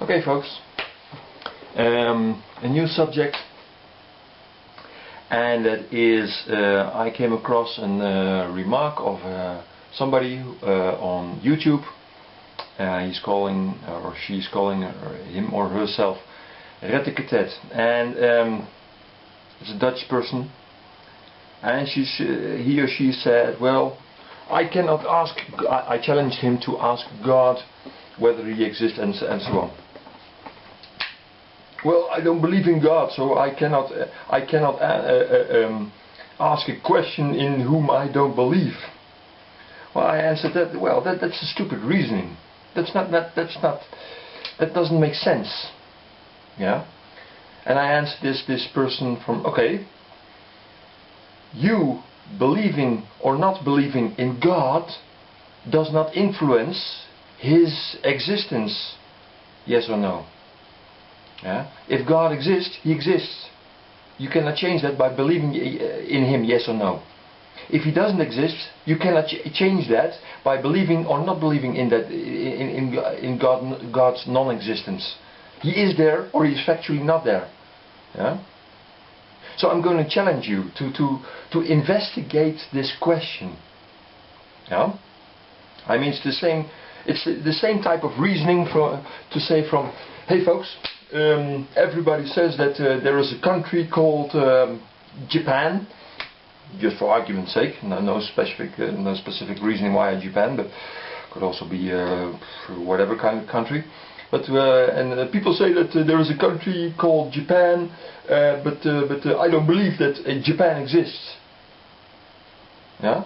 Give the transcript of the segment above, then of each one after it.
Okay, folks, a new subject, and that is I came across a remark of somebody on YouTube. He's calling, or she's calling him or herself Retteketet, and it's a Dutch person, and he or she said, well, I cannot ask, I challenged him to ask God whether he exists and so on. Well, I don't believe in God, so I cannot ask a question in whom I don't believe. Well, I answered that. Well, that's a stupid reasoning. That doesn't make sense. Yeah. And I answered this person from, okay, you believing or not believing in God does not influence His existence. Yes or no? Yeah? If God exists, He exists. You cannot change that by believing in Him, yes or no. If He doesn't exist, you cannot change that by believing or not believing in that in God's non-existence. He is there, or He is factually not there. Yeah? So I'm going to challenge you to investigate this question. Yeah? I mean, it's the same type of reasoning to say from, hey folks, everybody says that there is a country called Japan, just for argument's sake. No specific reasoning why Japan, but could also be whatever kind of country. But and people say that there is a country called Japan, but I don't believe that Japan exists. Yeah.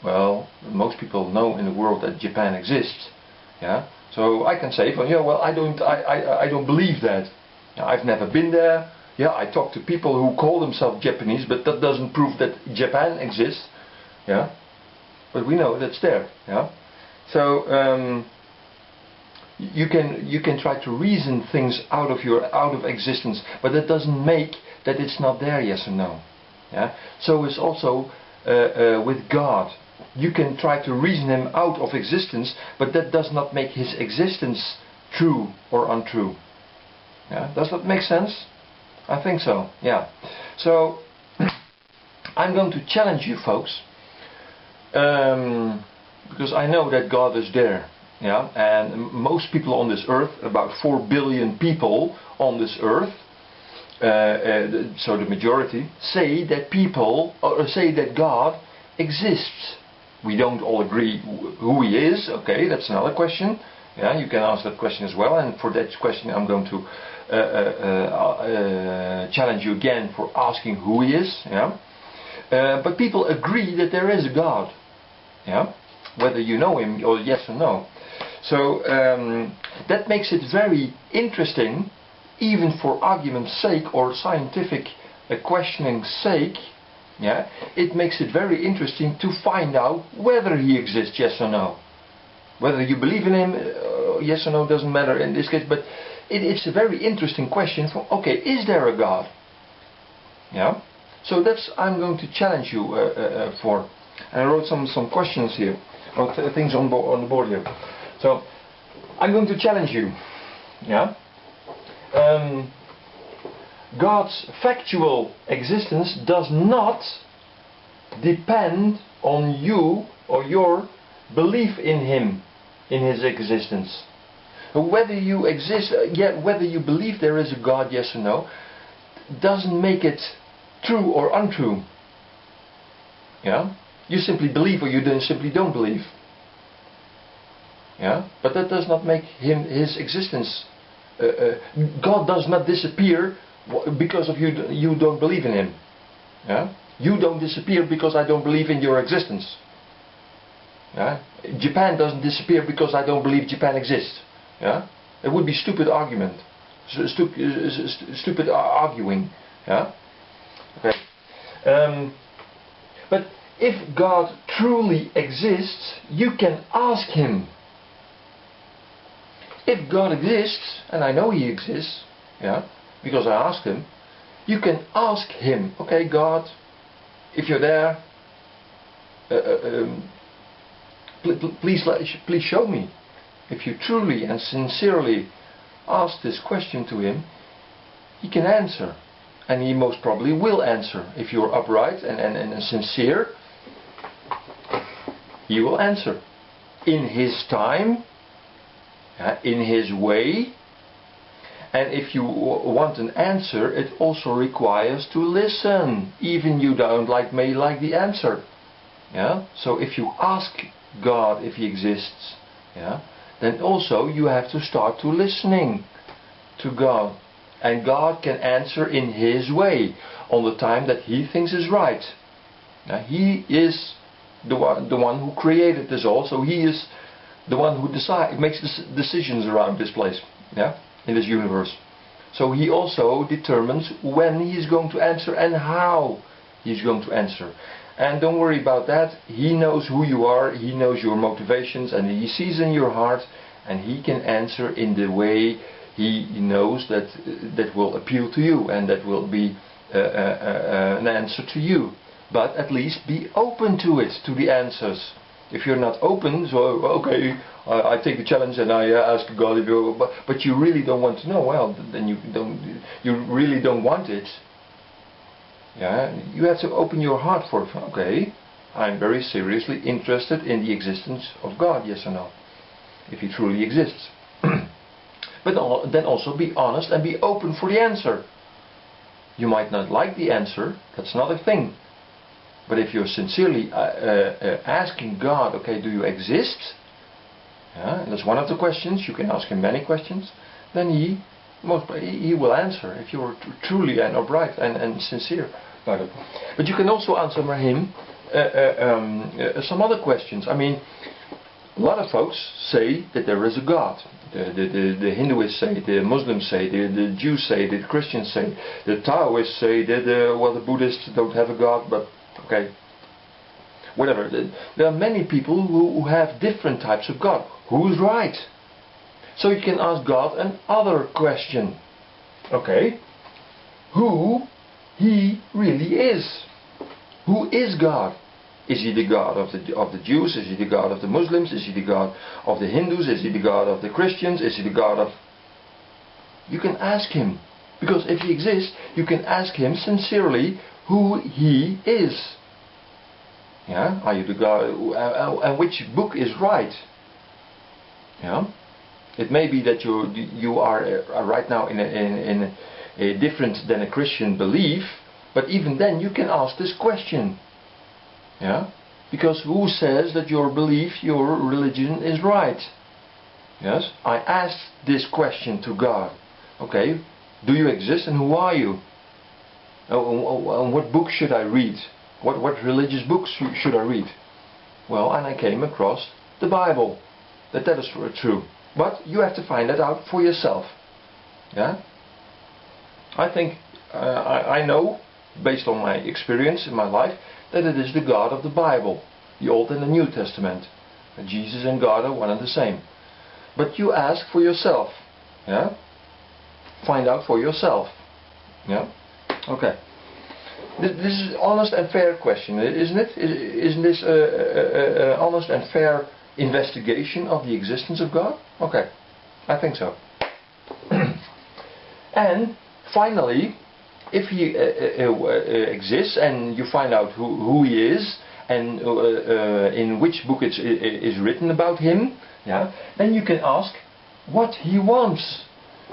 Well, most people know in the world that Japan exists. Yeah. So I can say, yeah, well, I don't believe that. I've never been there. Yeah, I talk to people who call themselves Japanese, but that doesn't prove that Japan exists. Yeah, but we know that's there. Yeah, so you can try to reason things out of existence, but that doesn't make that it's not there. Yes or no? Yeah. So it's also with God. You can try to reason Him out of existence, but that does not make His existence true or untrue. Yeah? Does that make sense? I think so, yeah. So, I'm going to challenge you folks, because I know that God is there. Yeah? And most people on this earth, about 4 billion people on this earth, so the majority, say that God exists. We don't all agree who He is. Okay, that's another question. Yeah, you can ask that question as well. And for that question, I'm going to challenge you again for asking who He is. Yeah, but people agree that there is a God. Yeah, whether you know Him or yes or no. So that makes it very interesting, even for argument's sake or scientific questioning's sake. Yeah, it makes it very interesting to find out whether He exists, yes or no. Whether you believe in Him, yes or no, doesn't matter in this case, but it's a very interesting question for, okay, is there a God? Yeah, so that's, I'm going to challenge you for, and I wrote some questions here, or things on the board here. So, I'm going to challenge you, yeah. God's factual existence does not depend on you or your belief in Him, in His existence. Whether you exist, whether you believe there is a God, yes or no, doesn't make it true or untrue. Yeah, you simply believe or you simply don't believe. Yeah, but that does not make His existence. God does not disappear because of you don't believe in Him. Yeah? You don't disappear because I don't believe in your existence. Yeah? Japan doesn't disappear because I don't believe Japan exists. Yeah? It would be stupid argument. Stupid arguing. Yeah? Okay. But if God truly exists, you can ask Him. If God exists, and I know He exists, yeah, because I asked Him, you can ask Him, okay, God, if you're there, please show me. if you truly and sincerely ask this question to him, he can answer. And he most probably will answer. If you're upright and sincere, he will answer. In his time, in his way. And if you want an answer, it also requires to listen. Even you may like the answer. Yeah? So if you ask God if he exists, yeah, then also you have to start to listening to God. And God can answer in his way, on the time that he thinks is right. He is the one who created this all, so he is the one who makes decisions around this place, yeah, in this universe. So he also determines when he is going to answer and how he is going to answer. And don't worry about that. He knows who you are, he knows your motivations, and he sees in your heart, and he can answer in the way he knows that will appeal to you, and that will be an answer to you. But at least be open to it, to the answers. If you're not open, so okay, I take the challenge and I ask God if you, but you really don't want to know. Well, then you really don't want it. Yeah, you have to open your heart for it. Okay, I'm very seriously interested in the existence of God. Yes or no? If he truly exists. But then also be honest and be open for the answer. You might not like the answer, that's another thing. But if you're sincerely asking God, okay, do you exist? Yeah, and that's one of the questions. You can ask him many questions. Then he will answer if you're truly and upright and sincere about it. But you can also answer him some other questions. I mean, a lot of folks say that there is a God. The Hinduists say, the Muslims say, the Jews say, the Christians say, the Taoists say that the Buddhists don't have a God, but okay, whatever. There are many people who have different types of God. Who's right? So you can ask God another question. Okay, who he really is. Who is God? Is he the God of the Jews? Is he the God of the Muslims? Is he the God of the Hindus? Is he the God of the Christians? Is he the God of... You can ask him. Because if he exists, you can ask him sincerely who he is. Yeah? Are you the God? And which book is right? Yeah? It may be that you are right now in a different than a Christian belief, but even then you can ask this question. Yeah? Because who says that your belief, your religion is right? Yes? I asked this question to God. Okay, do you exist and who are you? And what book should I read? What religious books should I read? Well, and I came across the Bible. That is true. But you have to find that out for yourself. Yeah? I think, I know, based on my experience in my life, that it is the God of the Bible, the Old and the New Testament. Jesus and God are one and the same. But you ask for yourself. Yeah? Find out for yourself. Yeah? Okay. This is an honest and fair question, isn't it? Isn't this an honest and fair investigation of the existence of God? Okay. I think so. And finally, if he exists and you find out who he is and in which book it is written about him, yeah, then you can ask what he wants.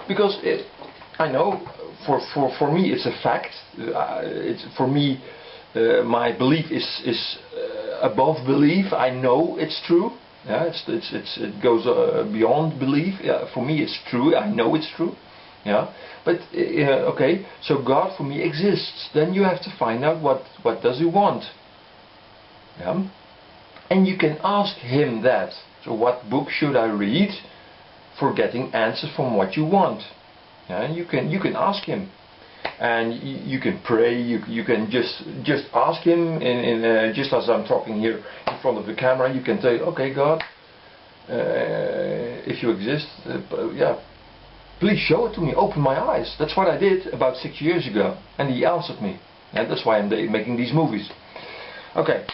Because I know for me it's a fact. For me, my belief is above belief. I know it's true. Yeah, it goes beyond belief. Yeah, for me it's true. I know it's true. Yeah, but okay, so God for me exists. Then you have to find out what does he want. Yeah, and you can ask him that. So what book should I read for getting answers from what you want? Yeah, you can ask him, and you can pray. You can just ask him in just as I'm talking here in front of the camera. You can say, okay, God, if you exist, yeah. Please show it to me, open my eyes. That's what I did about 6 years ago. And he answered me. And that's why I'm making these movies. Okay.